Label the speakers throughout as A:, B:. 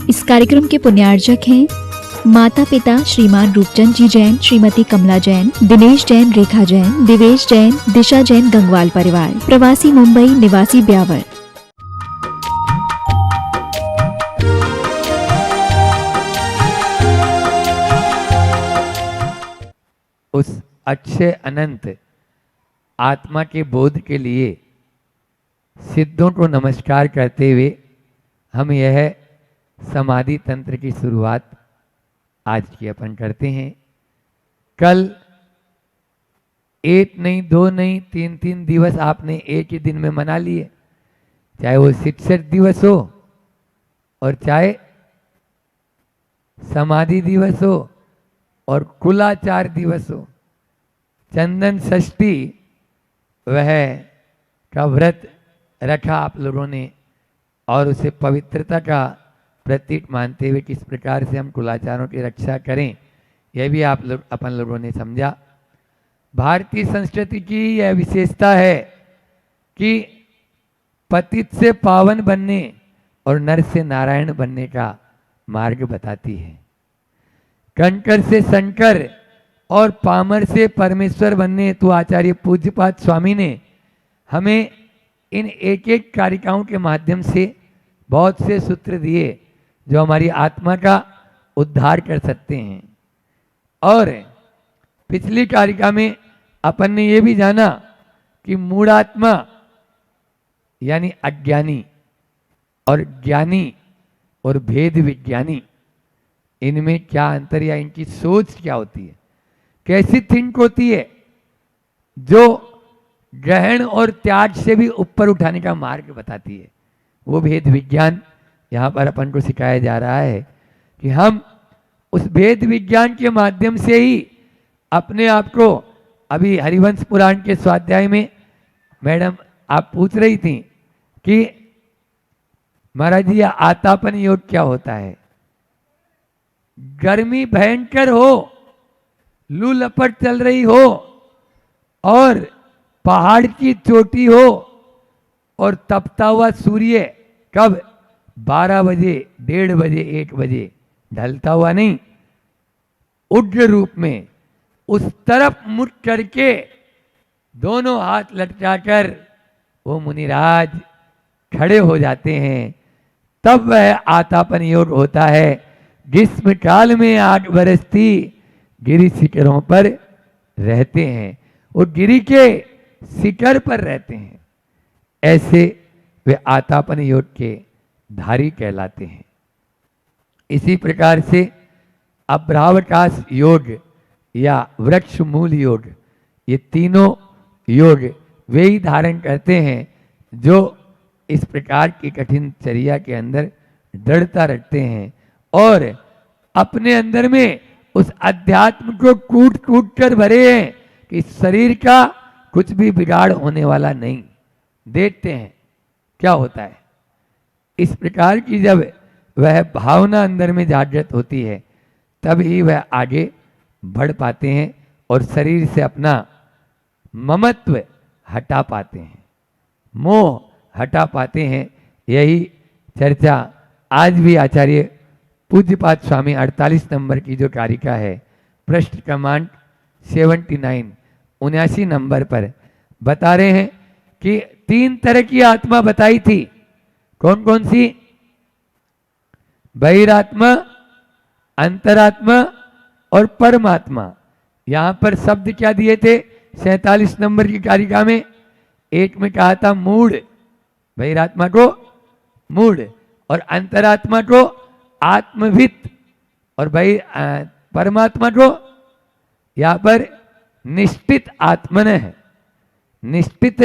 A: इस कार्यक्रम के पुण्यार्जक हैं माता पिता श्रीमान रूपचंद जी जैन, श्रीमती कमला जैन, दिनेश जैन, रेखा जैन, दिवेश जैन, दिशा जैन, गंगवाल परिवार, प्रवासी मुंबई, निवासी ब्यावर।
B: उस अक्षय अनंत आत्मा के बोध के लिए सिद्धों को नमस्कार करते हुए हम यह समाधि तंत्र की शुरुआत आज की अपन करते हैं। कल एक नहीं, दो नहीं, तीन दिवस आपने एक ही दिन में मना लिए, चाहे वो शिक्षक दिवस हो और चाहे समाधि दिवस हो और कुलाचार दिवस हो। चंदन षष्ठी वह का व्रत रखा आप लोगों ने और उसे पवित्रता का प्रतीक मानते हुए किस प्रकार से हम कुलाचारों की रक्षा करें, यह भी आप लोग अपन लोगों ने समझा। भारतीय संस्कृति की यह विशेषता है कि पतित से पावन बनने और नर से नारायण बनने का मार्ग बताती है। कंकर से शंकर और पामर से परमेश्वर बनने तो आचार्य पूज्यपाद स्वामी ने हमें इन एक एक कारिकाओं के माध्यम से बहुत से सूत्र दिए जो हमारी आत्मा का उद्धार कर सकते हैं। और पिछली कारिका में अपन ने ये भी जाना कि मूढ़ात्मा यानी अज्ञानी और ज्ञानी और भेद विज्ञानी, इनमें क्या अंतर या इनकी सोच क्या होती है, कैसी थिंक होती है जो ग्रहण और त्याग से भी ऊपर उठाने का मार्ग बताती है। वो भेद विज्ञान यहाँ पर अपन को सिखाया जा रहा है कि हम उस भेद विज्ञान के माध्यम से ही अपने आप को, अभी हरिवंश पुराण के स्वाध्याय में मैडम आप पूछ रही थी कि महाराज जी आतापन योग क्या होता है। गर्मी भयंकर हो, लू लपट चल रही हो और पहाड़ की चोटी हो और तपता हुआ सूर्य कब 12 बजे, 1:30 बजे, 1 बजे ढलता हुआ नहीं, उग्र रूप में उस तरफ मुड़ करके दोनों हाथ लटकाकर वो मुनिराज खड़े हो जाते हैं, तब वह आतापन योग होता है। ग्रीष्म काल में आग बरसती गिरी शिखरों पर रहते हैं, वो गिरी के शिखर पर रहते हैं, ऐसे वे आतापन योग के धारी कहलाते हैं। इसी प्रकार से अभ्रावकाश योग या वृक्ष मूल योग, ये तीनों योग वे ही धारण करते हैं जो इस प्रकार की कठिन चर्या के अंदर दृढ़ता रखते हैं और अपने अंदर में उस अध्यात्म को कूट कूट कर भरे हैं कि शरीर का कुछ भी बिगाड़ होने वाला नहीं। देखते हैं क्या होता है। इस प्रकार की जब वह भावना अंदर में जागृत होती है तब ही वह आगे बढ़ पाते हैं और शरीर से अपना ममत्व हटा पाते हैं, मोह हटा पाते हैं। यही चर्चा आज भी आचार्य पूज्यपाद स्वामी 48 नंबर की जो कारिका है, पृष्ठ क्रमांक 79, 79 नंबर पर बता रहे हैं कि 3 तरह की आत्मा बताई थी। कौन कौन सी? बहिरात्मा, अंतरात्मा और परमात्मा। यहां पर शब्द क्या दिए थे 47 नंबर की कारिका में? एक में कहा था मूढ़, बहिरात्मा को मूढ़ और अंतरात्मा को आत्मवित और परमात्मा को यहां पर निश्चित आत्मन है। निश्चित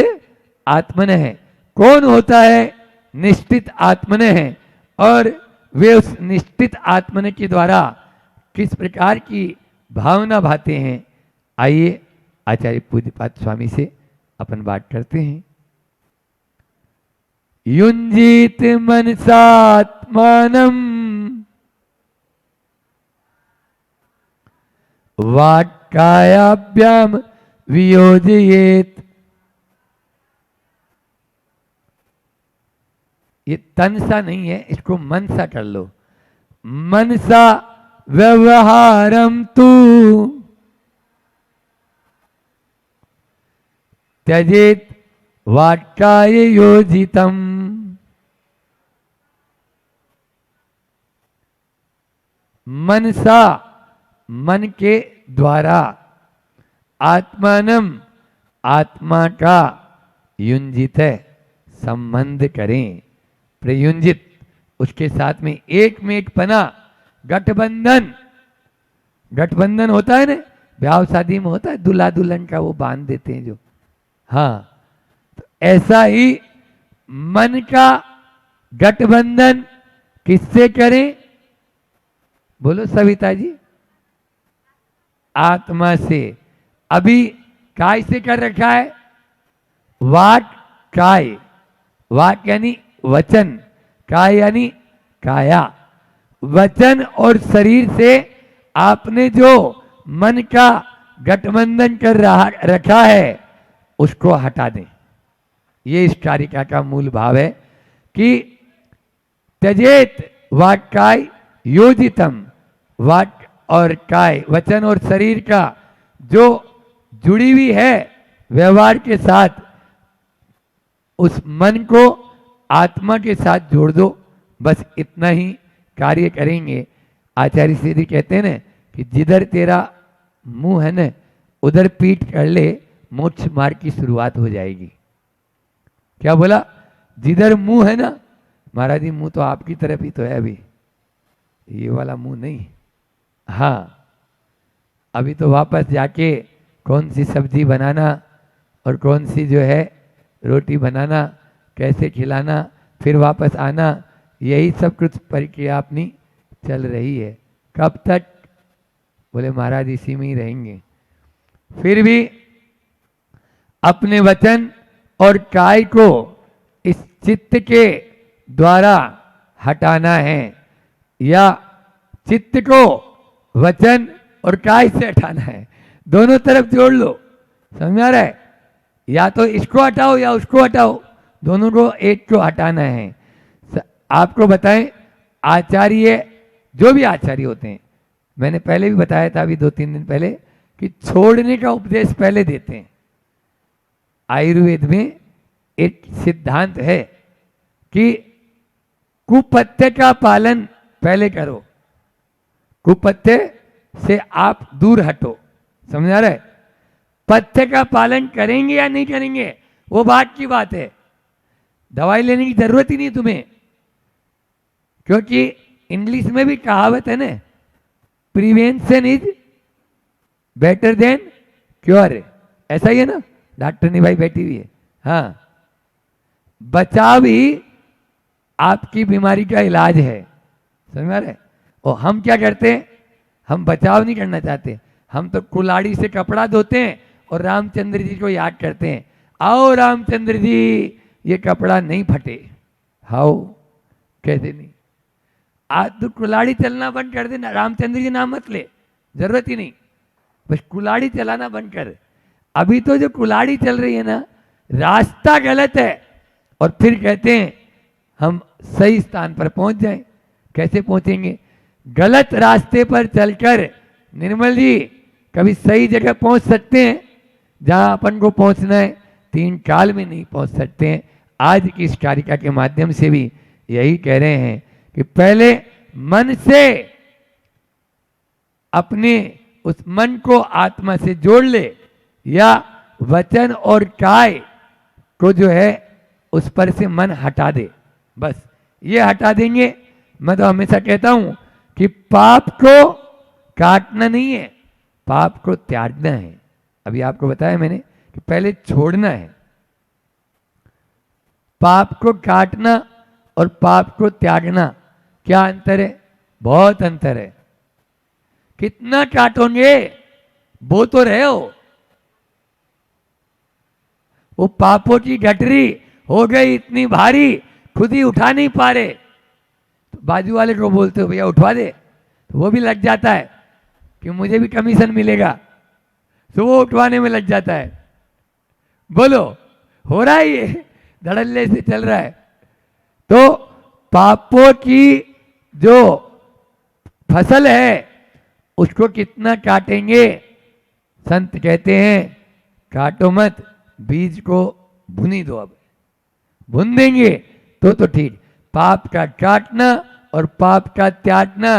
B: आत्मन है। कौन होता है निश्चित आत्मन है और वे उस निश्चित आत्मन के द्वारा किस प्रकार की भावना भाते हैं, आइए आचार्य पूज्यपाद स्वामी से अपन बात करते हैं। युंजीत मनसात्मानम वाक्कायाभ्याम वियोजयेत। ये तन सा नहीं है, इसको मन सा कर लो। मनसा व्यवहारम तू त्यजेत वाक्याय योजितम। मनसा मन के द्वारा, आत्मानम आत्मा का, युंजित है संबंध करें, प्रयुंजित उसके साथ में एक पना, गठबंधन। गठबंधन होता है ना, ब्याह शादी में होता है, दूल्हा दुल्हन का वो बांध देते हैं जो, हाँ, तो ऐसा ही मन का गठबंधन किससे करें? बोलो सविता जी। आत्मा से। अभी काय से कर रखा है? वाक काय, वाक यानी वचन, काय यानी काया। वचन और शरीर से आपने जो मन का गठबंधन कर रखा है उसको हटा दें। ये इस कारिका का मूल भाव है कि त्यजेत वाक्काय योजितम। वाक और काय, वचन और शरीर का जो जुड़ी हुई है व्यवहार के साथ, उस मन को आत्मा के साथ जोड़ दो, बस इतना ही कार्य करेंगे। आचार्य श्री कहते हैं ना कि जिधर तेरा मुंह है ना उधर पीठ कर ले, मोक्ष मार्ग की शुरुआत हो जाएगी। क्या बोला? जिधर मुंह है ना, महाराज जी मुंह तो आपकी तरफ ही तो है, अभी ये वाला मुंह नहीं। हाँ, अभी तो वापस जाके कौन सी सब्जी बनाना और कौन सी जो है रोटी बनाना, कैसे खिलाना, फिर वापस आना, यही सब कुछ प्रक्रिया अपनी चल रही है। कब तक? बोले महाराज इसी में ही रहेंगे। फिर भी अपने वचन और काय को इस चित्त के द्वारा हटाना है, या चित्त को वचन और काय से हटाना है। दोनों तरफ जोड़ लो, समझ में आ रहा है? या तो इसको हटाओ या उसको हटाओ, दोनों को एक को हटाना है। आपको बताएं, आचार्य जो भी आचार्य होते हैं, मैंने पहले भी बताया था अभी 2-3 दिन पहले, कि छोड़ने का उपदेश पहले देते हैं। आयुर्वेद में एक सिद्धांत है कि कुपथ्य का पालन पहले करो, कुपथ्य से आप दूर हटो। समझ आ रहा है? पथ्य का पालन करेंगे या नहीं करेंगे वो बात की बात है। दवाई लेने की जरूरत ही नहीं तुम्हें, क्योंकि इंग्लिश में भी कहावत है ना, prevention is better than cure. ऐसा ही है ना, डॉक्टर भाई बैठी हुई है। हाँ, बचाव ही आपकी बीमारी का इलाज है। समझ में आ रहा है? और हम क्या करते हैं? हम बचाव नहीं करना चाहते, हम तो कुल्हाड़ी से कपड़ा धोते हैं और रामचंद्र जी को याद करते हैं, आओ रामचंद्र जी ये कपड़ा नहीं फटे। हाओ, कैसे नहीं? आज तो कुल्हाड़ी चलना बंद कर देना, रामचंद्र जी नाम मत ले, जरूरत ही नहीं, बस कुल्हाड़ी चलाना बंद कर। अभी तो जो कुल्हाड़ी चल रही है ना, रास्ता गलत है, और फिर कहते हैं हम सही स्थान पर पहुंच जाएं। कैसे पहुंचेंगे? गलत रास्ते पर चलकर निर्मल जी कभी सही जगह पहुंच सकते हैं? जहां अपन को पहुंचना है 3 काल में नहीं पहुंच सकते हैं। आज की इस कारिका के माध्यम से भी यही कह रहे हैं कि पहले मन से अपने उस मन को आत्मा से जोड़ ले, या वचन और काय को जो है उस पर से मन हटा दे। बस ये हटा देंगे। मैं तो हमेशा कहता हूं कि पाप को काटना नहीं है, पाप को त्यागना है। अभी आपको बताया मैंने कि पहले छोड़ना है। पाप को काटना और पाप को त्यागना, क्या अंतर है? बहुत अंतर है। कितना काटोगे? वो तो रहे हो, वो पापों की गठरी हो गई इतनी भारी, खुद ही उठा नहीं पा रहे, तो बाजू वाले को बोलते हो भैया उठवा दे, तो वो भी लग जाता है कि मुझे भी कमीशन मिलेगा, तो वो उठवाने में लग जाता है। बोलो, हो रहा है ये, धड़ल्ले से चल रहा है। तो पापों की जो फसल है उसको कितना काटेंगे? संत कहते हैं काटो मत, बीज को भुनी दो। अब भुन देंगे तो ठीक। पाप का काटना और पाप का त्यागना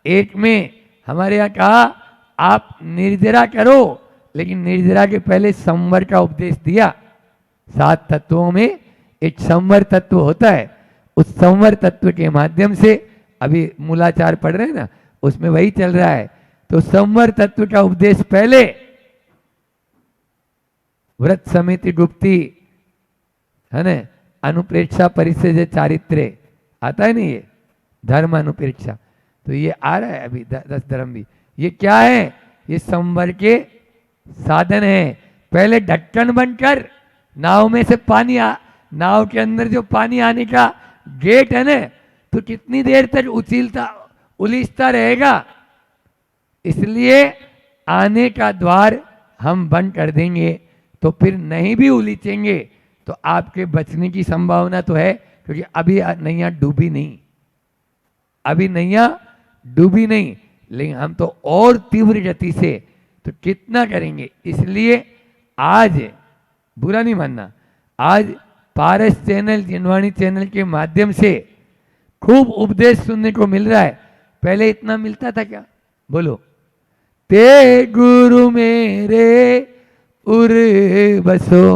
B: एक में। हमारे यहाँ कहा आप निर्जरा करो, लेकिन निर्जरा के पहले संवर का उपदेश दिया। 7 तत्वों में एक संवर तत्व होता है। उस संवर तत्व के माध्यम से अभी मूलाचार पढ़ रहे हैं ना, उसमें वही चल रहा है। तो संवर तत्व का उपदेश पहले, व्रत समिति गुप्ती है ना, अनुप्रेक्षा परिचय चारित्र्य आता है नहीं, ये धर्म अनुप्रेक्षा। तो ये आ रहा है अभी 10 धर्म भी। ये क्या है? ये संवर के साधन है। पहले ढक्कन बनकर नाव में से पानी नाव के अंदर जो पानी आने का गेट है ना, तो कितनी देर तक उलीचता रहेगा। इसलिए आने का द्वार हम बंद कर देंगे, तो फिर नहीं भी उलीचेंगे तो आपके बचने की संभावना तो है, क्योंकि अभी नैया डूबी नहीं, अभी नैया डूबी नहीं। लेकिन हम तो और तीव्र गति से तो कितना करेंगे। इसलिए आज बुरा नहीं मानना, आज पारस चैनल, जिनवाणी चैनल के माध्यम से खूब उपदेश सुनने को मिल रहा है। पहले इतना मिलता था क्या? बोलो। ते गुरु मेरे उर बसो,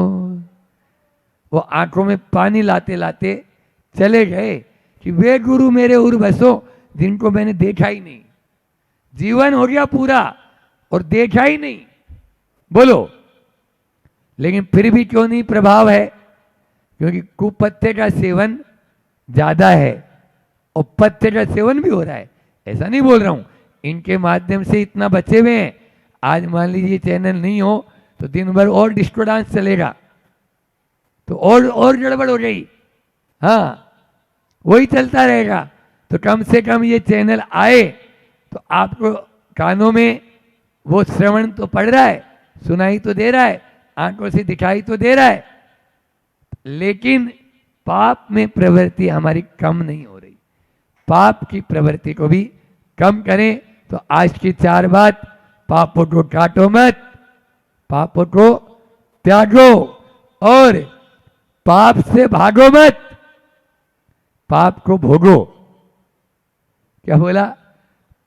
B: वो आंखों में पानी लाते लाते चले गए कि वे गुरु मेरे उर बसो जिनको मैंने देखा ही नहीं। जीवन हो गया पूरा और देखा ही नहीं। बोलो। लेकिन फिर भी क्यों नहीं प्रभाव है? क्योंकि कुपत्ते का सेवन ज्यादा है और पत्ते का सेवन भी हो रहा है। ऐसा नहीं बोल रहा हूं, इनके माध्यम से इतना बचे हुए हैं। आज मान लीजिए चैनल नहीं हो तो दिन भर और डिस्को डांस चलेगा, तो और गड़बड़ हो गई। हाँ, वही चलता रहेगा। तो कम से कम ये चैनल आए तो आपको कानों में वो श्रवण तो पड़ रहा है, सुनाई तो दे रहा है, आंखों से दिखाई तो दे रहा है, लेकिन पाप में प्रवृत्ति हमारी कम नहीं हो रही। पाप की प्रवृत्ति को भी कम करें। तो आज की 4 बात, पापों को काटो मत, पापों को त्यागो और पाप से भागो मत, पाप को भोगो। क्या बोला?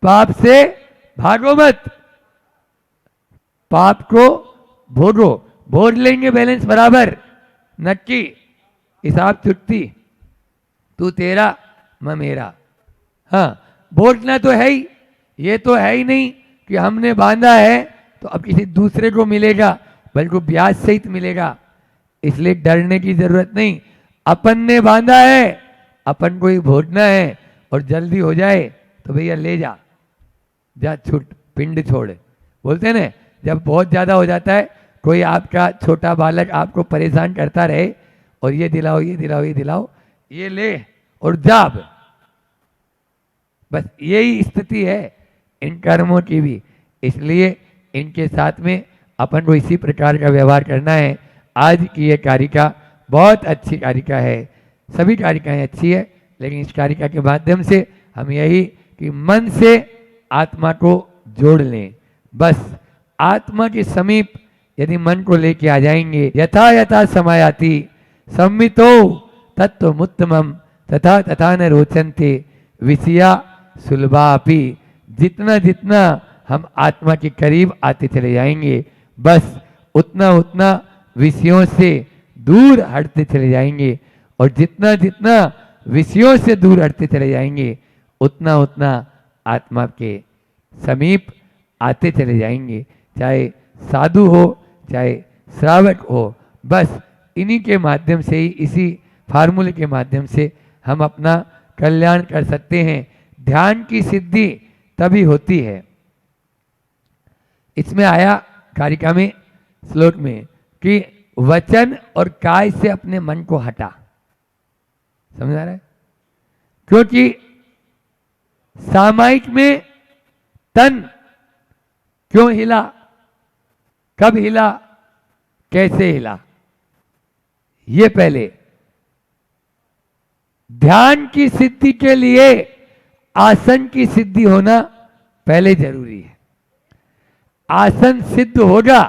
B: पाप से भागो मत, पाप को भोगो। भोग लेंगे बैलेंस बराबर, नक्की, हिसाब चुटती, तू तेरा मैं मेरा। हाँ, भोगना तो है ही। ये तो है ही नहीं कि हमने बांधा है तो अब किसी दूसरे को मिलेगा, बल्कि ब्याज सहित मिलेगा। इसलिए डरने की जरूरत नहीं। अपन ने बांधा है, अपन को ही भोगना है, और जल्दी हो जाए तो भैया ले जा, जा छूट, पिंड छोड़। बोलते हैं ना, जब बहुत ज्यादा हो जाता है, कोई आपका छोटा बालक आपको परेशान करता रहे और ये दिलाओ ये दिलाओ ये दिलाओ, ये ले और जाब। बस यही स्थिति है इन कर्मों की भी। इसलिए इनके साथ में अपन को इसी प्रकार का व्यवहार करना है। आज की ये कारिका बहुत अच्छी कारिका है, सभी कारिकाएं अच्छी है, लेकिन इस कारिका के माध्यम से हम यही कि मन से आत्मा को जोड़ लें। बस आत्मा के समीप यदि मन को लेके आ जाएंगे, यथा यथा समायाति सम्मितो तत्वमुत्तमम तथा तथा न रोचन्ते विषया सुलभापि। जितना जितना हम आत्मा के करीब आते चले जाएंगे, बस उतना उतना विषयों से दूर हटते चले जाएंगे, और जितना जितना विषयों से दूर हटते चले जाएंगे, उतना उतना आत्मा के समीप आते चले जाएंगे। चाहे साधु हो चाहे श्रावक हो, बस इन्हीं के माध्यम से ही, इसी फार्मूले के माध्यम से हम अपना कल्याण कर सकते हैं। ध्यान की सिद्धि तभी होती है। इसमें आया कारिका में, श्लोक में, कि वचन और काय से अपने मन को हटा। समझ आ रहा है? क्योंकि सामायिक में तन क्यों हिला, कब हिला, कैसे हिला, ये पहले। ध्यान की सिद्धि के लिए आसन की सिद्धि होना पहले जरूरी है। आसन सिद्ध होगा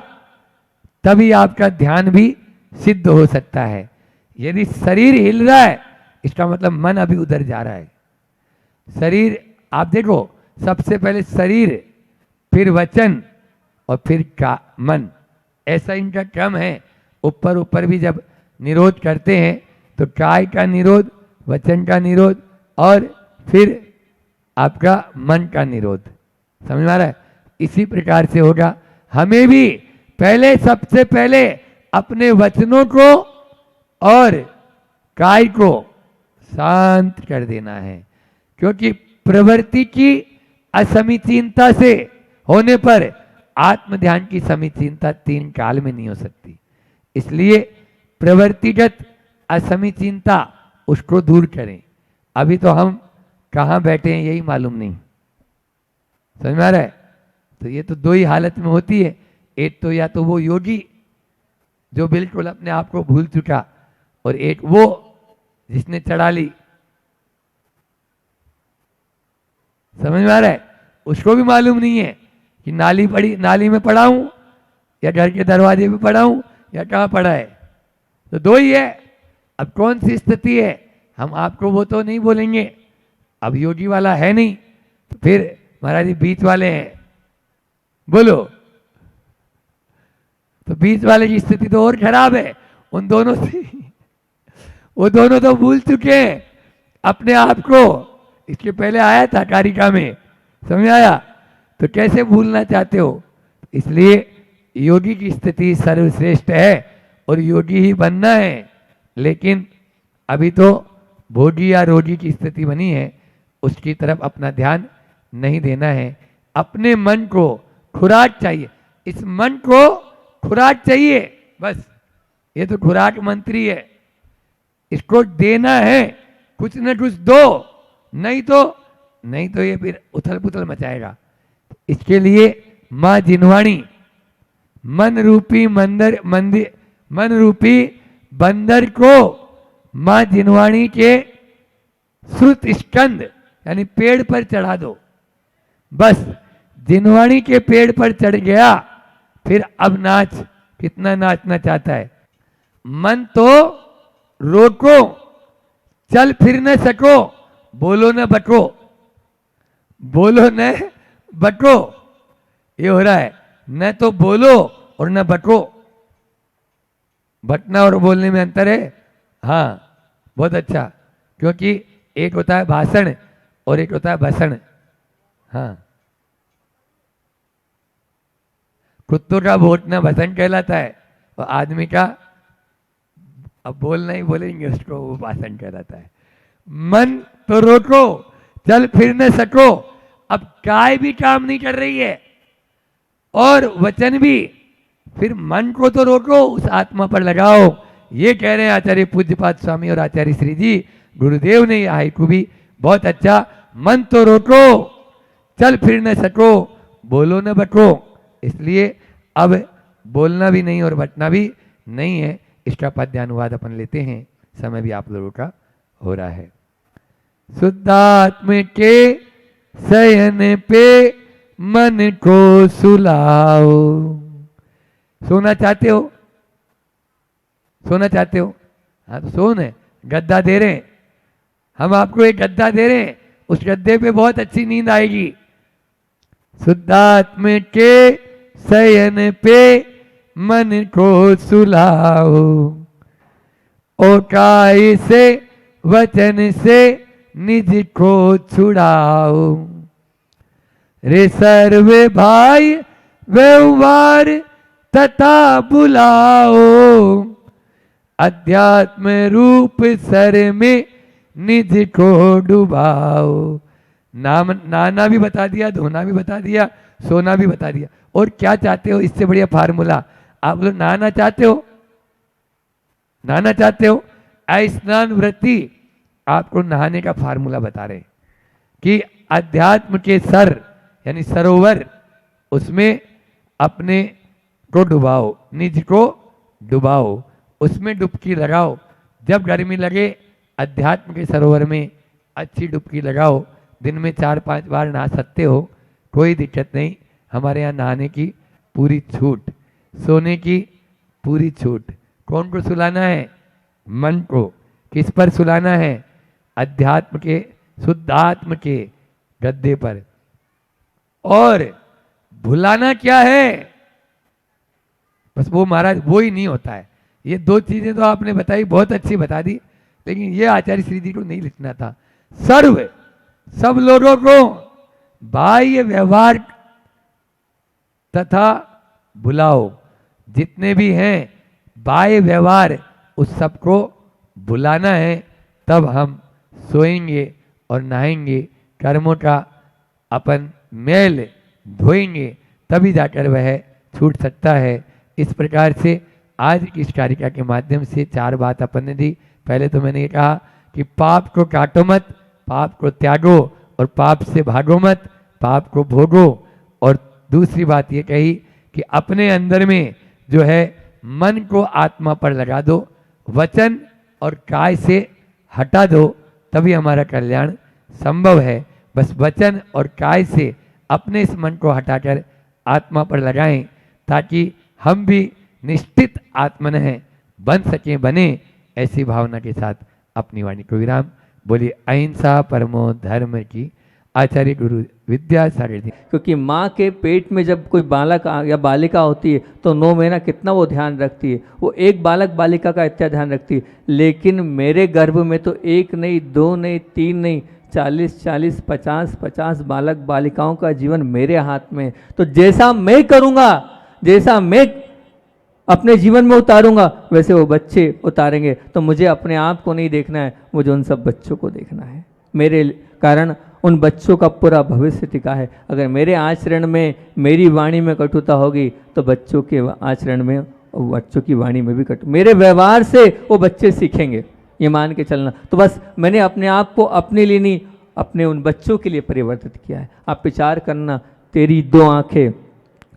B: तभी आपका ध्यान भी सिद्ध हो सकता है। यदि शरीर हिल रहा है इसका मतलब मन अभी उधर जा रहा है। शरीर, आप देखो, सबसे पहले शरीर, फिर वचन और फिर का मन, ऐसा इनका क्रम है। ऊपर ऊपर भी जब निरोध करते हैं तो काय का निरोध, वचन का निरोध और फिर आपका मन का निरोध। समझ में आ रहा है? इसी प्रकार से होगा। हमें भी पहले, सबसे पहले अपने वचनों को और काय को शांत कर देना है, क्योंकि प्रवृत्ति की असमीचीनता से होने पर आत्म ध्यान की समीचीनता 3 काल में नहीं हो सकती। इसलिए प्रवृत्तिगत असमीचीनता उसको दूर करें। अभी तो हम कहाँ बैठे हैं यही मालूम नहीं। समझ में आ रहा है? तो ये तो 2 ही हालत में होती है। एक तो या तो वो योगी जो बिल्कुल अपने आप को भूल चुका, और एक वो जिसने चढ़ा ली। समझ में आ रहा है? उसको भी मालूम नहीं है कि नाली में पड़ा हूं या घर के दरवाजे पे पड़ा हूं या कहाँ पड़ा है। तो 2 ही है। अब कौन सी स्थिति है हम आपको वो तो नहीं बोलेंगे। अब योगी वाला है नहीं तो फिर महाराज जी बीच वाले हैं, बोलो। तो बीच वाले की स्थिति तो और खराब है उन दोनों से। वो दोनों तो भूल चुके हैं अपने आप को। इसके पहले आया था कारिका में, समझ आया? तो कैसे भूलना चाहते हो? इसलिए योगी की स्थिति सर्वश्रेष्ठ है और योगी ही बनना है। लेकिन अभी तो भोगी या रोगी की स्थिति बनी है, उसकी तरफ अपना ध्यान नहीं देना है। अपने मन को खुराक चाहिए। इस मन को खुराक चाहिए, बस। ये तो खुराक मंत्री है, इसको देना है। कुछ न कुछ दो, नहीं तो ये फिर उथल पुथल मचाएगा। इसके लिए मां जिनवाणी मन रूपी बंदर को मां जिनवाणी के श्रुत स्कंद यानी पेड़ पर चढ़ा दो। बस जिनवाणी के पेड़ पर चढ़ गया, फिर अब नाच। कितना नाचना चाहता है। मन तो रोको, चल फिर न सको, बोलो न बको, बोलो न बको। ये हो रहा है, न तो बोलो और न बको। बटना और बोलने में अंतर है। हाँ, बहुत अच्छा, क्योंकि एक होता है भाषण और एक होता है भसण। हाँ, कुत्तों का भोटना भसन कहलाता है और आदमी का, अब बोलना ही बोलेंगे उसको, वो भाषण कहलाता है। मन तो रोको, चल फिर न सको। अब काय भी काम नहीं कर रही है और वचन भी। फिर मन को तो रोको, उस आत्मा पर लगाओ। ये कह रहे हैं आचार्य पूज्यपाद स्वामी और आचार्य श्री जी, गुरुदेव ने यह हाइकू भी बहुत अच्छा। मन तो रोको, चल फिर न सको, बोलो न बको। इसलिए अब बोलना भी नहीं और बटना भी नहीं है। इसका पद्यानुवाद अपन लेते हैं, समय भी आप लोगों का हो रहा है। शुद्धात्म के शयन पे मन को सुलाओ। सोना चाहते हो? सोना चाहते हो? हाँ, तो सोन है, गद्दा दे रहे हैं हम आपको, एक गद्दा दे रहे हैं। उस गद्दे पे बहुत अच्छी नींद आएगी। शुद्धात्म के शयन पे मन को सुलाओ, ओकाई से वचन से निज को छुड़ाओ। रे सर्वे भाई व्यवहार तथा बुलाओ, अध्यात्म रूप सर में निज को डुबाओ। नाना भी बता दिया, धोना भी बता दिया, सोना भी बता दिया। और क्या चाहते हो इससे बढ़िया फार्मूला? आप लोग नहाना चाहते हो? नहाना चाहते हो? स्नान वृत्ति आपको नहाने का फार्मूला बता रहे कि अध्यात्म के सर यानी सरोवर, उसमें अपने को डुबाओ, निज को डुबाओ, उसमें डुबकी लगाओ। जब गर्मी लगे अध्यात्म के सरोवर में अच्छी डुबकी लगाओ, दिन में 4-5 बार नहा सकते हो, कोई दिक्कत नहीं। हमारे यहाँ नहाने की पूरी छूट, सोने की पूरी छूट। कौन को सुलाना है? मन को। किस पर सुलाना है? अध्यात्म के, शुद्धात्म के गद्दे पर। और भुलाना क्या है? बस वो महाराज वो ही नहीं होता है। ये 2 चीजें तो आपने बताई, बहुत अच्छी बता दी, लेकिन ये आचार्य श्री जी को नहीं लिखना था। सब लोगों को बाह्य व्यवहार तथा भुलाओ, जितने भी हैं बाह्य व्यवहार उस सबको भुलाना है, तब हम सोएंगे और नहाएंगे, कर्मों का अपन मैल धोएंगे, तभी जाकर वह छूट सकता है। इस प्रकार से आज की इस कारिका के माध्यम से 4 बात अपन ने दी। पहले तो मैंने ये कहा कि पाप को काटो मत, पाप को त्यागो, और पाप से भागो मत, पाप को भोगो। और दूसरी बात ये कही कि अपने अंदर में जो है मन को आत्मा पर लगा दो, वचन और काय से हटा दो, तभी हमारा कल्याण संभव है। बस वचन और काय से अपने इस मन को हटाकर आत्मा पर लगाएं, ताकि हम भी निश्चित आत्मन बन सकें, बने। ऐसी भावना के साथ अपनी वाणी को विराम। बोलिए अहिंसा परमो धर्म की। आचार्य गुरु विद्यासागर जी।
C: क्योंकि माँ के पेट में जब कोई बालक या बालिका होती है तो 9 महीना कितना वो ध्यान रखती है, वो एक बालक बालिका का इतना ध्यान रखती है। लेकिन मेरे गर्भ में तो 1 नहीं, 2 नहीं, 3 नहीं, 40-40, 50-50 बालक बालिकाओं का जीवन मेरे हाथ में है। तो जैसा मैं करूँगा, जैसा मैं अपने जीवन में उतारूंगा, वैसे वो बच्चे उतारेंगे। तो मुझे अपने आप को नहीं देखना है, मुझे उन सब बच्चों को देखना है। मेरे कारण उन बच्चों का पूरा भविष्य टिका है। अगर मेरे आचरण में, मेरी वाणी में कटुता होगी तो बच्चों के आचरण में, बच्चों की वाणी में भी मेरे व्यवहार से वो बच्चे सीखेंगे, ये मान के चलना। तो बस मैंने अपने आप को अपने लिए नहीं, अपने उन बच्चों के लिए परिवर्तित किया है। आप विचार करना, तेरी 2 आंखें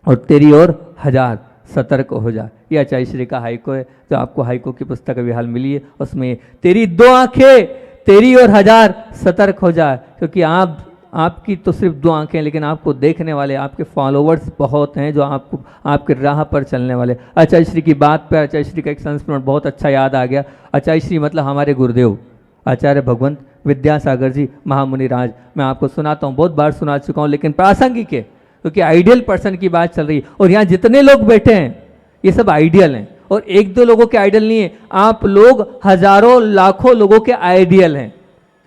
C: और तेरी और 1000, सतर्क हो जा। ये आचार्य श्री का हाइको है, जो आपको हाइको की पुस्तक अभी हाल मिली है, उसमें तेरी 2 आंखें, तेरी और 1000, सतर्क हो जा। क्योंकि आपकी तो सिर्फ 2 आंखें हैं, लेकिन आपको देखने वाले, आपके फॉलोवर्स बहुत हैं जो आपको, आपके राह पर चलने वाले। आचार्य श्री की बात पर आचार्य श्री का एक संस्मरण बहुत अच्छा याद आ गया। आचार्य श्री मतलब हमारे गुरुदेव आचार्य भगवंत विद्यासागर जी महामुनि राज। मैं आपको सुनाता हूँ, बहुत बार सुना चुका हूँ, लेकिन प्रासंगिक है, क्योंकि आइडियल पर्सन की बात चल रही है। और यहाँ जितने लोग बैठे हैं ये सब आइडियल हैं, और 1-2 लोगों के आइडियल नहीं है। आप लोग हजारों लाखों लोगों के आइडियल हैं,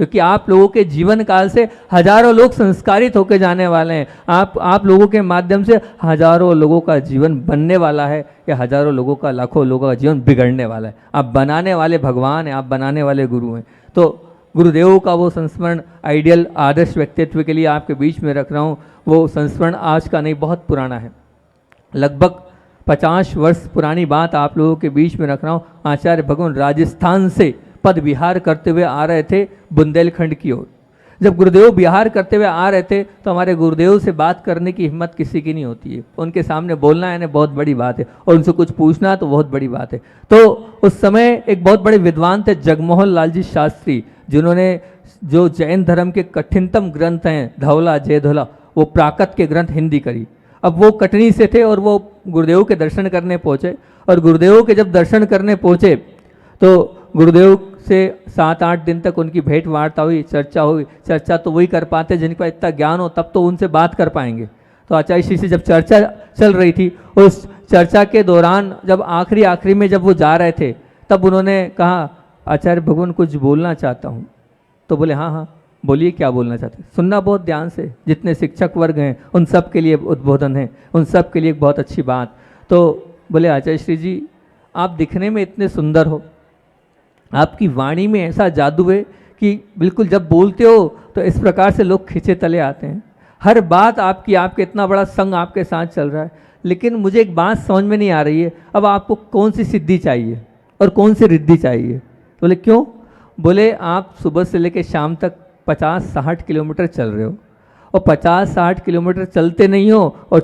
C: क्योंकि आप लोगों के जीवन काल से हजारों लोग संस्कारित होकर जाने वाले हैं। आप लोगों के माध्यम से हजारों लोगों का जीवन बनने वाला है, या हजारों लोगों का, लाखों लोगों का जीवन बिगड़ने वाला है। आप बनाने वाले भगवान हैं, आप बनाने वाले गुरु हैं। तो गुरुदेवों का वो संस्मरण आइडियल आदर्श व्यक्तित्व के लिए आपके बीच में रख रहा हूँ। वो संस्मरण आज का नहीं, बहुत पुराना है, लगभग 50 वर्ष पुरानी बात आप लोगों के बीच में रख रहा हूँ। आचार्य भगवान राजस्थान से पद विहार करते हुए आ रहे थे बुंदेलखंड की ओर। जब गुरुदेव विहार करते हुए आ रहे थे तो हमारे गुरुदेव से बात करने की हिम्मत किसी की नहीं होती है। उनके सामने बोलना है बहुत बड़ी बात है, और उनसे कुछ पूछना तो बहुत बड़ी बात है। तो उस समय एक बहुत बड़े विद्वान थे जगमोहन लाल जी शास्त्री, जिन्होंने जो जैन धर्म के कठिनतम ग्रंथ हैं धौला जयधौला, वो प्राकृत के ग्रंथ हिंदी करी। अब वो कटनी से थे और वो गुरुदेव के दर्शन करने पहुँचे, और गुरुदेव के जब दर्शन करने पहुँचे तो गुरुदेव से 7-8 दिन तक उनकी भेंट वार्ता हुई, चर्चा हुई। चर्चा तो वही कर पाते जिनके पास इतना ज्ञान हो, तब तो उनसे बात कर पाएंगे। तो आचार्य श्री से जब चर्चा चल रही थी, उस चर्चा के दौरान जब आखिरी में जब वो जा रहे थे, तब उन्होंने कहा, आचार्य भगवान कुछ बोलना चाहता हूँ। तो बोले हाँ, बोलिए क्या बोलना चाहते हैं। सुनना बहुत ध्यान से, जितने शिक्षक वर्ग हैं उन सब के लिए उद्बोधन है, उन सब के लिए एक बहुत अच्छी बात। तो बोले आचार्य श्री जी, आप दिखने में इतने सुंदर हो, आपकी वाणी में ऐसा जादू है कि बिल्कुल जब बोलते हो तो इस प्रकार से लोग खींचे तले आते हैं। हर बात आपकी, आपके इतना बड़ा संग आपके साथ चल रहा है, लेकिन मुझे एक बात समझ में नहीं आ रही है, अब आपको कौन सी सिद्धि चाहिए और कौन सी रिद्धि चाहिए। बोले क्यों? बोले आप सुबह से लेकर शाम तक 50-60 किलोमीटर चल रहे हो, और 50-60 किलोमीटर चलते नहीं हो, और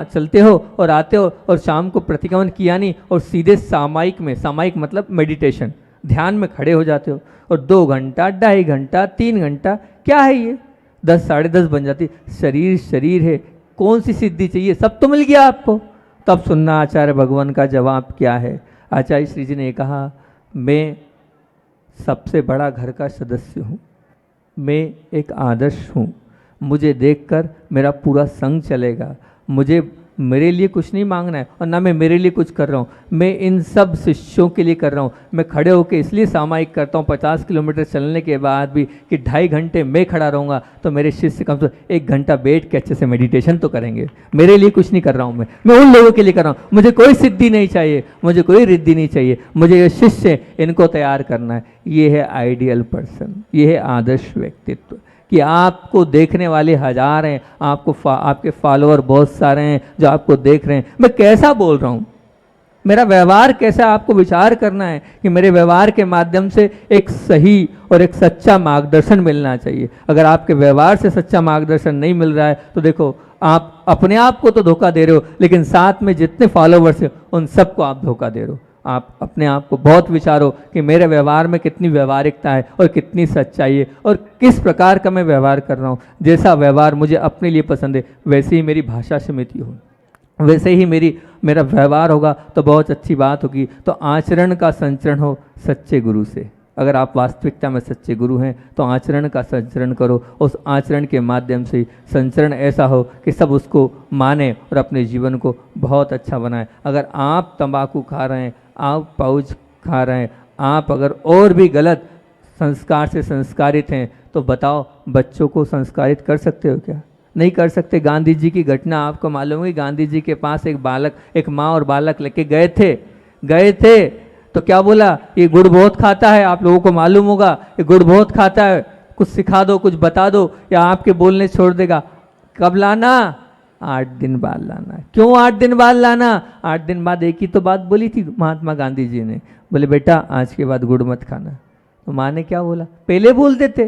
C: चलते हो और आते हो, और शाम को प्रतिक्रमण किया नहीं, और सीधे सामायिक में, सामायिक मतलब मेडिटेशन, ध्यान में खड़े हो जाते हो, और 2 घंटा, 2.5 घंटा, 3 घंटा, क्या है ये? 10 साढ़े 10 बन जाती। शरीर शरीर है, कौन सी सिद्धि चाहिए, सब तो मिल गया आपको। तब सुनना आचार्य भगवान का जवाब क्या है। आचार्य श्री जी ने कहा, मैं सबसे बड़ा घर का सदस्य हूँ, मैं एक आदर्श हूँ, मुझे देखकर मेरा पूरा संघ चलेगा, मुझे मेरे लिए कुछ नहीं मांगना है और ना मैं मेरे लिए कुछ कर रहा हूँ, मैं इन सब शिष्यों के लिए कर रहा हूँ। मैं खड़े होकर इसलिए सामायिक करता हूँ 50 किलोमीटर चलने के बाद भी कि 2.5 घंटे मैं खड़ा रहूँगा तो मेरे शिष्य कम से कम 1 घंटा बैठ के अच्छे से मेडिटेशन तो करेंगे। मेरे लिए कुछ नहीं कर रहा हूँ, मैं उन लोगों के लिए कर रहा हूँ। मुझे कोई सिद्धि नहीं चाहिए, मुझे कोई रिद्धि नहीं चाहिए, मुझे ये शिष्य इनको तैयार करना है। ये है आइडियल पर्सन, ये है आदर्श व्यक्तित्व कि आपको देखने वाले 1000 हैं, आपके फॉलोअर बहुत सारे हैं जो आपको देख रहे हैं। मैं कैसा बोल रहा हूँ, मेरा व्यवहार कैसा, आपको विचार करना है कि मेरे व्यवहार के माध्यम से एक सही और एक सच्चा मार्गदर्शन मिलना चाहिए। अगर आपके व्यवहार से सच्चा मार्गदर्शन नहीं मिल रहा है तो देखो, आप अपने आप को तो धोखा दे रहे हो, लेकिन साथ में जितने फॉलोवर्स हैं उन सबको आप धोखा दे रहे हो। आप अपने आप को बहुत विचारो कि मेरे व्यवहार में कितनी व्यवहारिकता है और कितनी सच्चाई है और किस प्रकार का मैं व्यवहार कर रहा हूँ। जैसा व्यवहार मुझे अपने लिए पसंद है वैसे ही मेरी भाषा समिति हो, वैसे ही मेरा व्यवहार होगा तो बहुत अच्छी बात होगी। तो आचरण का संचरण हो सच्चे गुरु से। अगर आप वास्तविकता में सच्चे गुरु हैं तो आचरण का संचरण करो, उस आचरण के माध्यम से संचरण ऐसा हो कि सब उसको माने और अपने जीवन को बहुत अच्छा बनाए। अगर आप तंबाकू खा रहे हैं, आप पाउच खा रहे हैं, आप अगर और भी गलत संस्कार से संस्कारित हैं तो बताओ, बच्चों को संस्कारित कर सकते हो क्या? नहीं कर सकते। गांधी जी की घटना आपको मालूम है। गांधी जी के पास एक माँ और बालक लेके गए थे तो क्या बोला, ये गुड़ बहुत खाता है, आप लोगों को मालूम होगा, ये गुड़ बहुत खाता है, कुछ सिखा दो, कुछ बता दो या आपके बोलने छोड़ देगा। कब लाना? 8 दिन बाद लाना। क्यों 8 दिन बाद लाना? 8 दिन बाद एक ही तो बात बोली थी महात्मा गांधी जी ने, बोले बेटा आज के बाद गुड़ मत खाना। तो माँ ने क्या बोला, पहले बोल देते।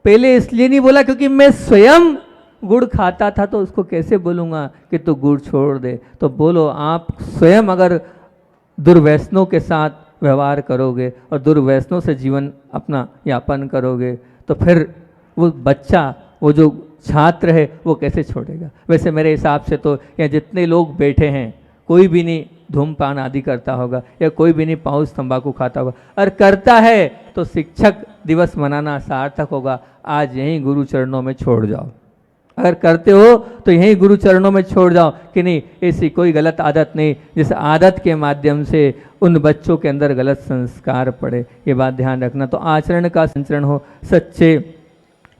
C: पहले इसलिए नहीं बोला क्योंकि मैं स्वयं गुड़ खाता था, तो उसको कैसे बोलूँगा कि तू गुड़ छोड़ दे। तो बोलो, आप स्वयं अगर दुर्व्यसनों के साथ व्यवहार करोगे और दुर्व्यसनों से जीवन अपना यापन करोगे तो फिर वो बच्चा, वो जो छात्र है वो कैसे छोड़ेगा। वैसे मेरे हिसाब से तो यहाँ जितने लोग बैठे हैं कोई भी नहीं धूमपान आदि करता होगा या कोई भी नहीं पाउच तंबाकू खाता होगा, और करता है तो शिक्षक दिवस मनाना सार्थक होगा। आज यहीं गुरु चरणों में छोड़ जाओ। अगर करते हो तो यहीं गुरु चरणों में छोड़ जाओ कि नहीं, ऐसी कोई गलत आदत नहीं जिस आदत के माध्यम से उन बच्चों के अंदर गलत संस्कार पड़े। ये बात ध्यान रखना। तो आचरण का संचरण हो सच्चे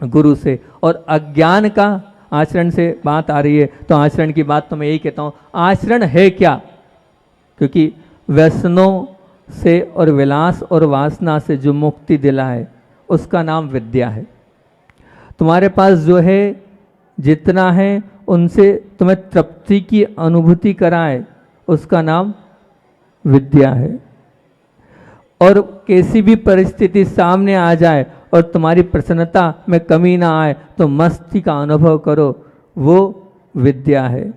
C: गुरु से। और अज्ञान का आचरण से बात आ रही है तो आचरण की बात तो मैं यही कहता हूँ, आचरण है क्या? क्योंकि व्यसनों से और विलास और वासना से जो मुक्ति दिलाए उसका नाम विद्या है। तुम्हारे पास जो है, जितना है, उनसे तुम्हें तृप्ति की अनुभूति कराए उसका नाम विद्या है। और कैसी भी परिस्थिति सामने आ जाए और तुम्हारी प्रसन्नता में कमी ना आए तो मस्ती का अनुभव करो, वो विद्या है।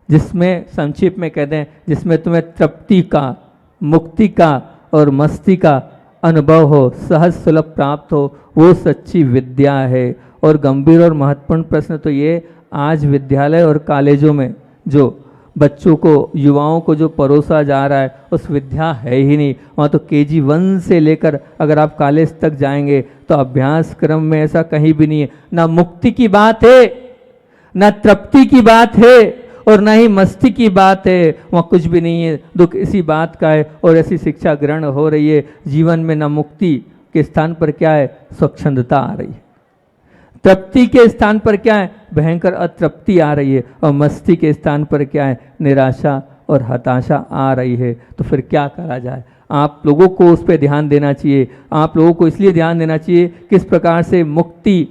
C: जिसमें संक्षिप्त में कहते हैं, जिसमें तुम्हें तृप्ति का, मुक्ति का और मस्ती का अनुभव हो, सहज सुलभ प्राप्त हो, वो सच्ची विद्या है। और गंभीर और महत्वपूर्ण प्रश्न तो ये, आज विद्यालय और कॉलेजों में जो बच्चों को, युवाओं को जो परोसा जा रहा है उस विद्या है ही नहीं। वहाँ तो KG 1 से लेकर अगर आप कॉलेज तक जाएंगे तो अभ्यास क्रम में ऐसा कहीं भी नहीं है। ना मुक्ति की बात है, ना तृप्ति की बात है और ना ही मस्ती की बात है। वहाँ कुछ भी नहीं है, दुख इसी बात का है। और ऐसी शिक्षा ग्रहण हो रही है जीवन में। ना मुक्ति के स्थान पर क्या है, स्वच्छंदता आ रही है। तृप्ति के स्थान पर क्या है, भयंकर अतृप्ति आ रही है। और मस्ती के स्थान पर क्या है, निराशा और हताशा आ रही है। तो फिर क्या करा जाए? आप लोगों को उस पर ध्यान देना चाहिए। आप लोगों को इसलिए ध्यान देना चाहिए किस प्रकार से मुक्ति,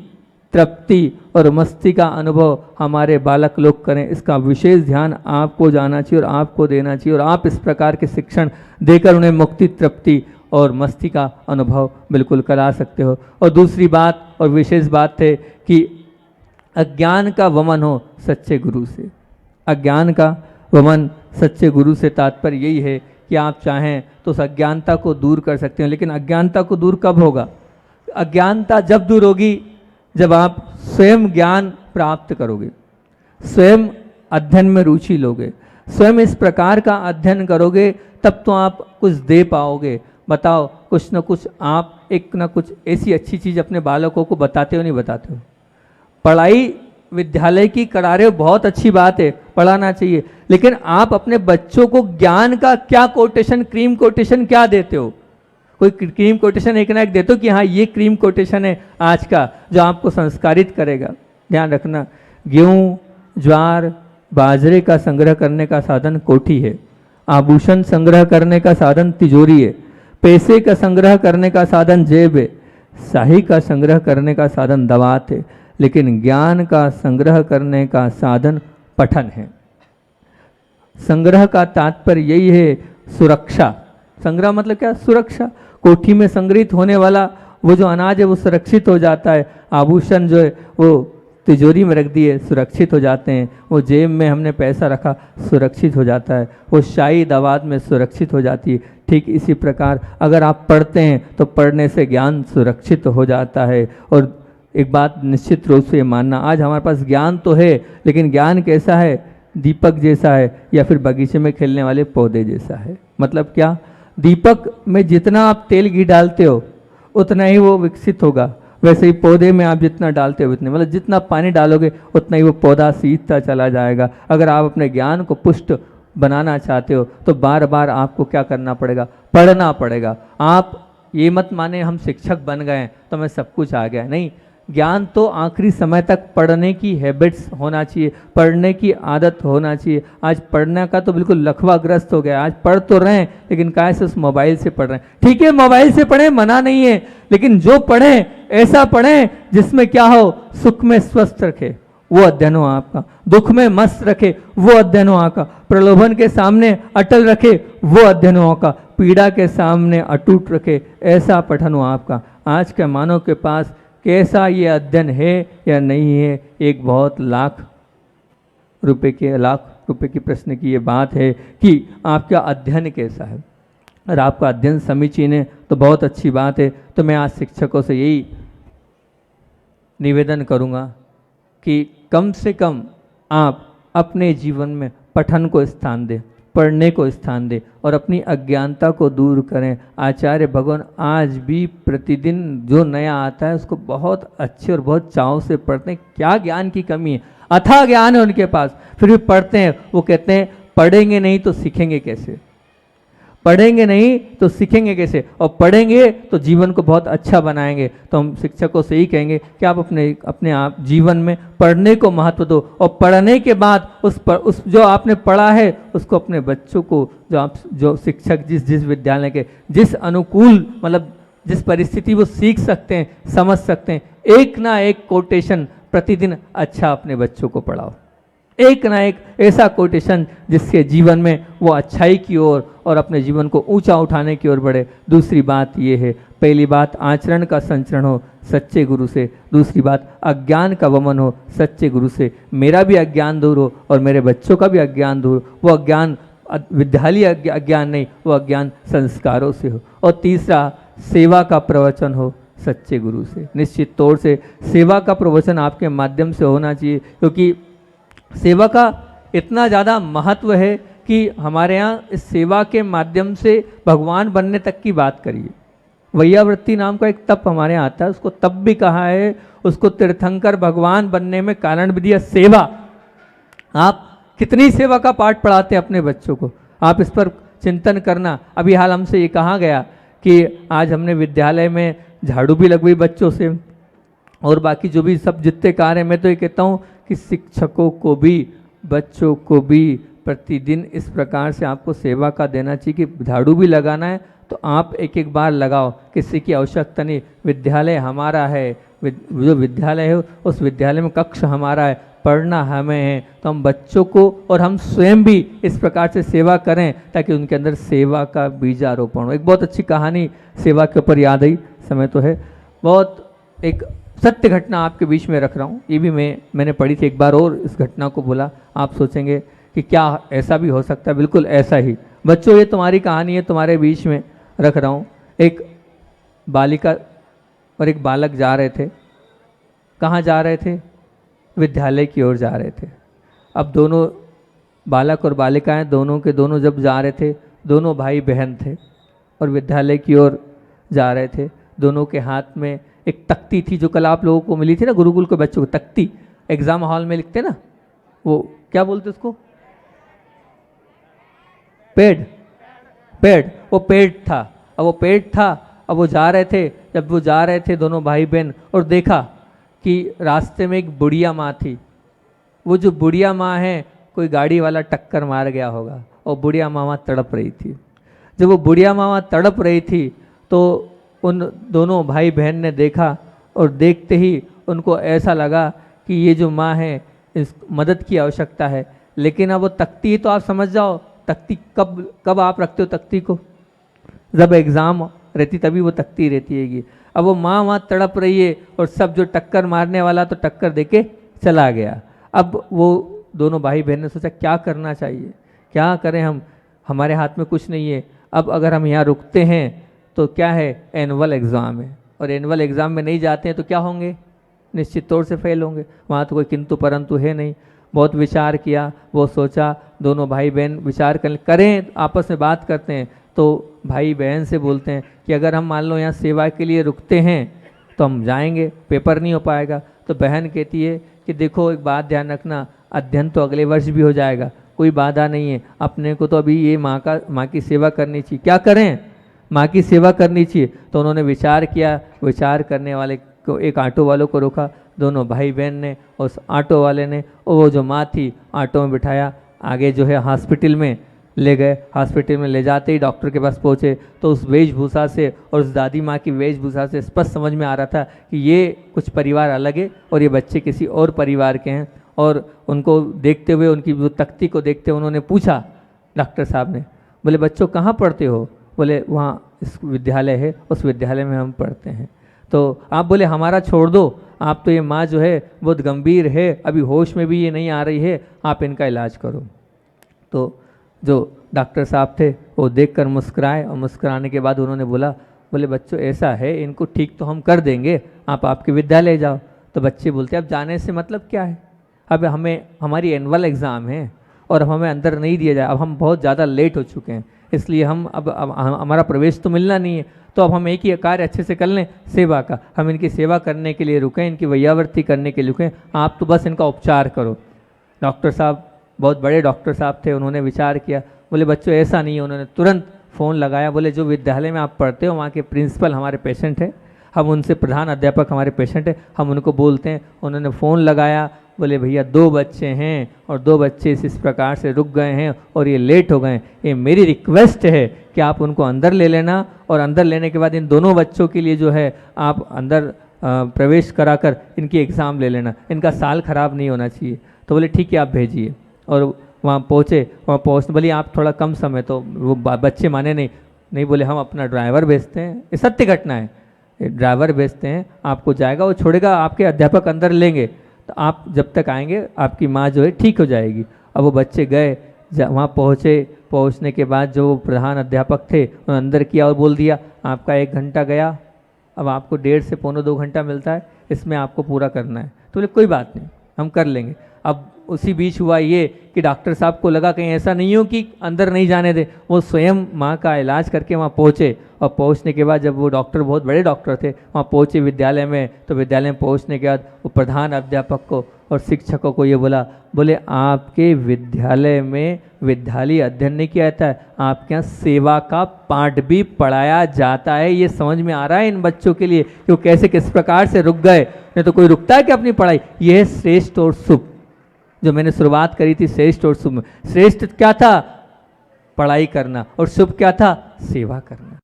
C: तृप्ति और मस्ती का अनुभव हमारे बालक लोग करें, इसका विशेष ध्यान आपको जाना चाहिए और आपको देना चाहिए। और आप इस प्रकार के शिक्षण देकर उन्हें मुक्ति, तृप्ति और मस्ती का अनुभव बिल्कुल करा सकते हो। और दूसरी बात और विशेष बात है कि अज्ञान का वमन हो सच्चे गुरु से। अज्ञान का वमन सच्चे गुरु से तात्पर्य यही है कि आप चाहें तो उस अज्ञानता को दूर कर सकते हैं। लेकिन अज्ञानता को दूर कब होगा? अज्ञानता जब दूर होगी जब आप स्वयं ज्ञान प्राप्त करोगे, स्वयं अध्ययन में रुचि लोगे, स्वयं इस प्रकार का अध्ययन करोगे, तब तो आप कुछ दे पाओगे। बताओ, कुछ न कुछ आप एक न कुछ ऐसी अच्छी चीज़ अपने बालकों को बताते हो नहीं बताते हो? पढ़ाई विद्यालय की करा रहे हो, बहुत अच्छी बात है, पढ़ाना चाहिए, लेकिन आप अपने बच्चों को ज्ञान का क्या कोटेशन, क्रीम कोटेशन क्या देते हो? कोई क्रीम कोटेशन एक ना एक देते हो कि हाँ ये क्रीम कोटेशन है आज का जो आपको संस्कारित करेगा। ध्यान रखना, गेहूँ, ज्वार, बाजरे का संग्रह करने का साधन कोठी है, आभूषण संग्रह करने का साधन तिजोरी है, पैसे का संग्रह करने का साधन जेब है, शाही का संग्रह करने का साधन दवात है, लेकिन ज्ञान का संग्रह करने का साधन पठन है। संग्रह का तात्पर्य यही है, सुरक्षा। संग्रह मतलब क्या? सुरक्षा। कोठी में संग्रहित होने वाला वो जो अनाज है वो सुरक्षित हो जाता है, आभूषण जो है वो तिजोरी में रख दिए सुरक्षित हो जाते हैं, वो जेब में हमने पैसा रखा सुरक्षित हो जाता है, वो शाही दवात में सुरक्षित हो जाती है। ठीक इसी प्रकार अगर आप पढ़ते हैं तो पढ़ने से ज्ञान सुरक्षित हो जाता है। और एक बात निश्चित रूप से मानना, आज हमारे पास ज्ञान तो है, लेकिन ज्ञान कैसा है? दीपक जैसा है या फिर बगीचे में खेलने वाले पौधे जैसा है। मतलब क्या? दीपक में जितना आप तेल घी डालते हो उतना ही वो विकसित होगा, वैसे ही पौधे में आप जितना डालते हो उतने, मतलब जितना पानी डालोगे उतना ही वो पौधा सींचता चला जाएगा। अगर आप अपने ज्ञान को पुष्ट बनाना चाहते हो तो बार बार आपको क्या करना पड़ेगा? पढ़ना पड़ेगा। आप ये मत माने हम शिक्षक बन गए तो हमें सब कुछ आ गया, नहीं। ज्ञान तो आखिरी समय तक पढ़ने की हैबिट्स होना चाहिए, पढ़ने की आदत होना चाहिए। आज पढ़ने का तो बिल्कुल लखवाग्रस्त हो गया, आज पढ़ तो रहे हैं लेकिन काय से उस मोबाइल से पढ़ रहे हैं। ठीक है, मोबाइल से पढ़ें, मना नहीं है, लेकिन जो पढ़ें ऐसा पढ़ें जिसमें क्या हो? सुख में स्वस्थ रखे, वो अध्ययन हो आपका। दुख में मस्त रखे, वो अध्ययन हो आपका। प्रलोभन के सामने अटल रखे, वो अध्ययन हो आपका। पीड़ा के सामने अटूट रखे, ऐसा पठन हो आपका। आज के मानव के पास कैसा ये अध्ययन है या नहीं है, एक बहुत लाख रुपए की प्रश्न की ये बात है कि आपका अध्ययन कैसा है। अगर आपका अध्ययन समीचीन है तो बहुत अच्छी बात है। तो मैं आज शिक्षकों से यही निवेदन करूंगा कि कम से कम आप अपने जीवन में पठन को स्थान दें, पढ़ने को स्थान दें और अपनी अज्ञानता को दूर करें। आचार्य भगवान आज भी प्रतिदिन जो नया आता है उसको बहुत अच्छे और बहुत चाव से पढ़ते हैं। क्या ज्ञान की कमी है? अथाह ज्ञान है उनके पास, फिर भी पढ़ते हैं। वो कहते हैं पढ़ेंगे नहीं तो सीखेंगे कैसे, पढ़ेंगे नहीं तो सीखेंगे कैसे, और पढ़ेंगे तो जीवन को बहुत अच्छा बनाएंगे। तो हम शिक्षकों से ही कहेंगे कि आप अपने आप जीवन में पढ़ने को महत्व दो, और पढ़ने के बाद उस जो आपने पढ़ा है उसको अपने बच्चों को, जो शिक्षक जिस विद्यालय के जिस अनुकूल, मतलब जिस परिस्थिति वो सीख सकते हैं, समझ सकते हैं, एक ना एक कोटेशन प्रतिदिन अच्छा अपने बच्चों को पढ़ाओ। एक ना एक ऐसा कोटेशन जिसके जीवन में वो अच्छाई की ओर और अपने जीवन को ऊंचा उठाने की ओर बढ़े। दूसरी बात ये है, पहली बात आचरण का संचरण हो सच्चे गुरु से, दूसरी बात अज्ञान का वमन हो सच्चे गुरु से। मेरा भी अज्ञान दूर हो और मेरे बच्चों का भी अज्ञान दूर हो। वो अज्ञान विद्यालय अज्ञान नहीं, वो अज्ञान संस्कारों से हो। और तीसरा, सेवा का प्रवचन हो सच्चे गुरु से। निश्चित तौर से सेवा का प्रवचन आपके माध्यम से होना चाहिए, क्योंकि सेवा का इतना ज़्यादा महत्व है कि हमारे यहाँ इस सेवा के माध्यम से भगवान बनने तक की बात करिए। वैयावृत्ति नाम का एक तप हमारे यहाँ आता है, उसको तप भी कहा है, उसको तीर्थंकर भगवान बनने में कारण भी दिया सेवा। आप कितनी सेवा का पाठ पढ़ाते हैं अपने बच्चों को, आप इस पर चिंतन करना। अभी हाल हमसे ये कहा गया कि आज हमने विद्यालय में झाड़ू भी लगवाई बच्चों से, और बाकी जो भी सब जितने कार्य, मैं तो ये कहता हूँ कि शिक्षकों को भी बच्चों को भी प्रतिदिन इस प्रकार से आपको सेवा का देना चाहिए कि झाड़ू भी लगाना है तो आप एक एक बार लगाओ, किसी की आवश्यकता नहीं। विद्यालय हमारा है, जो विद्यालय है उस विद्यालय में कक्ष हमारा है, पढ़ना हमें है, तो हम बच्चों को और हम स्वयं भी इस प्रकार से सेवा करें ताकि उनके अंदर सेवा का बीजारोपण हो। एक बहुत अच्छी कहानी सेवा के ऊपर याद आई, समय तो है, बहुत एक सत्य घटना आपके बीच में रख रहा हूँ। ये भी मैंने पढ़ी थी एक बार और इस घटना को बोला। आप सोचेंगे कि क्या ऐसा भी हो सकता है? बिल्कुल ऐसा ही। बच्चों, ये तुम्हारी कहानी है, तुम्हारे बीच में रख रहा हूँ। एक बालिका और एक बालक जा रहे थे कहाँ जा रहे थे? विद्यालय की ओर जा रहे थे। अब दोनों बालक और बालिकाएं दोनों के दोनों जब जा रहे थे, दोनों भाई बहन थे और विद्यालय की ओर जा रहे थे। दोनों के हाथ में एक तख्ती थी, जो कल आप लोगों को मिली थी ना गुरुकुल के बच्चों को, तख्ती एग्जाम हॉल में लिखते ना, वो क्या बोलते उसको? पेड, पेड, वो पेड था। अब वो पेड था, अब वो जा रहे थे। जब वो जा रहे थे दोनों भाई बहन, और देखा कि रास्ते में एक बुढ़िया माँ थी। वो जो बुढ़िया माँ है, कोई गाड़ी वाला टक्कर मार गया होगा और बुढ़िया माँ वहाँ तड़प रही थी। जब वो बुढ़िया माँ वहाँ तड़प रही थी तो उन दोनों भाई बहन ने देखा, और देखते ही उनको ऐसा लगा कि ये जो माँ है इस मदद की आवश्यकता है। लेकिन अब वो तख्ती, तो आप समझ जाओ तख्ती कब आप रखते हो तख्ती को? जब एग्ज़ाम रहती तभी वो तख्ती रहती हैगी। अब वो माँ वहाँ तड़प रही है और सब जो टक्कर मारने वाला तो टक्कर देके चला गया। अब वो दोनों भाई बहन ने सोचा क्या करना चाहिए, क्या करें हम, हमारे हाथ में कुछ नहीं है। अब अगर हम यहाँ रुकते हैं तो क्या है, एनुअल एग्ज़ाम है, और एनुअल एग्ज़ाम में नहीं जाते हैं तो क्या होंगे? निश्चित तौर से फेल होंगे। वहाँ तो कोई किंतु परंतु है नहीं। बहुत विचार किया, वो सोचा, दोनों भाई बहन विचार करें, आपस में बात करते हैं। तो भाई बहन से बोलते हैं कि अगर हम मान लो यहाँ सेवा के लिए रुकते हैं तो हम जाएंगे, पेपर नहीं हो पाएगा। तो बहन कहती है कि देखो एक बात ध्यान रखना, अध्ययन तो अगले वर्ष भी हो जाएगा, कोई बाधा नहीं है, अपने को तो अभी ये माँ की सेवा करनी चाहिए। क्या करें? माँ की सेवा करनी चाहिए। तो उन्होंने विचार किया, विचार करने वाले को एक ऑटो वालों को रोका, दोनों भाई बहन ने, उस ऑटो वाले ने, और वो जो माँ थी ऑटो में बिठाया, आगे जो है हॉस्पिटल में ले गए। हॉस्पिटल में ले जाते ही डॉक्टर के पास पहुँचे तो उस वेशभूषा से और उस दादी माँ की वेशभूषा से स्पष्ट समझ में आ रहा था कि ये कुछ परिवार अलग है और ये बच्चे किसी और परिवार के हैं। और उनको देखते हुए, उनकी वो तख्ती को देखते हुए उन्होंने पूछा डॉक्टर साहब ने, बोले बच्चों कहाँ पढ़ते हो? बोले वहाँ इस विद्यालय है, उस विद्यालय में हम पढ़ते हैं। तो आप बोले हमारा छोड़ दो, आप तो ये माँ जो है बहुत गंभीर है, अभी होश में भी ये नहीं आ रही है, आप इनका इलाज करो। तो जो डॉक्टर साहब थे वो देखकर मुस्कुराए, और मुस्कुराने के बाद उन्होंने बोले बच्चों ऐसा है, इनको ठीक तो हम कर देंगे, आप आपके विद्यालय जाओ। तो बच्चे बोलते अब जाने से मतलब क्या है, अब हमारी एनुअल एग्ज़ाम है और अब हमें अंदर नहीं दिया जाए, अब हम बहुत ज़्यादा लेट हो चुके हैं, इसलिए अब हमारा प्रवेश तो मिलना नहीं है, तो अब हम एक ही कार्य अच्छे से कर लें, सेवा का। हम इनकी सेवा करने के लिए रुकें, इनकी वैयावर्ती करने के लिए रुकें, आप तो बस इनका उपचार करो। डॉक्टर साहब बहुत बड़े डॉक्टर साहब थे, उन्होंने विचार किया, बोले बच्चों ऐसा नहीं है। उन्होंने तुरंत फ़ोन लगाया, बोले जो विद्यालय में आप पढ़ते हो वहाँ के प्रिंसिपल हमारे पेशेंट हैं, हम उनसे, प्रधान अध्यापक हमारे पेशेंट हैं, हम उनको बोलते हैं। उन्होंने फ़ोन लगाया, बोले भैया 2 बच्चे हैं और 2 बच्चे इस प्रकार से रुक गए हैं और ये लेट हो गए, ये मेरी रिक्वेस्ट है कि आप उनको अंदर ले लेना, और अंदर लेने के बाद इन दोनों बच्चों के लिए जो है आप अंदर प्रवेश कराकर इनकी एग्ज़ाम ले लेना, इनका साल ख़राब नहीं होना चाहिए। तो बोले ठीक है आप भेजिए। और वहाँ पहुँचे, वहाँ पहुँचने बोले आप थोड़ा कम समय, तो वो बच्चे माने नहीं, बोले हम अपना ड्राइवर भेजते हैं, ये सत्य घटना है, ड्राइवर भेजते हैं, आपको जाएगा, वो छोड़ेगा, आपके अध्यापक अंदर लेंगे, तो आप जब तक आएंगे आपकी माँ जो है ठीक हो जाएगी। अब वो बच्चे गए, वहाँ पहुँचने के बाद जो प्रधान अध्यापक थे उन्होंने अंदर किया और बोल दिया आपका 1 घंटा गया, अब आपको 1.5 से पौने 2 घंटा मिलता है, इसमें आपको पूरा करना है। तो बोले कोई बात नहीं, हम कर लेंगे। अब उसी बीच हुआ ये कि डॉक्टर साहब को लगा कहीं ऐसा नहीं हो कि अंदर नहीं जाने दे, वो स्वयं माँ का इलाज करके वहाँ पहुँचे, और पहुँचने के बाद जब वो डॉक्टर, बहुत बड़े डॉक्टर थे, वहाँ पहुँचे विद्यालय में, तो विद्यालय में पहुँचने के बाद वो प्रधान अध्यापक को और शिक्षकों को ये बोले आपके विद्यालय में विद्यालय अध्ययन नहीं किया जाता है, आपके यहाँ सेवा का पाठ भी पढ़ाया जाता है। ये समझ में आ रहा है इन बच्चों के लिए कि वो कैसे किस प्रकार से रुक गए, नहीं तो कोई रुकता है कि अपनी पढ़ाई। ये है श्रेष्ठ और शुभ, जो मैंने शुरुआत करी थी श्रेष्ठ और शुभ में। श्रेष्ठ क्या था? पढ़ाई करना, और शुभ क्या था? सेवा करना।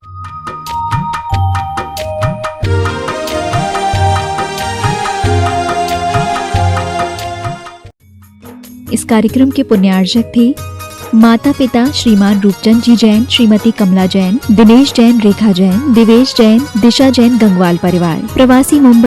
A: इस कार्यक्रम के पुण्यार्जक थे माता पिता श्रीमान रूपचंद जी जैन, श्रीमती कमला जैन, दिनेश जैन, रेखा जैन, दिवेश जैन, दिशा जैन, गंगवाल परिवार, प्रवासी मुंबई।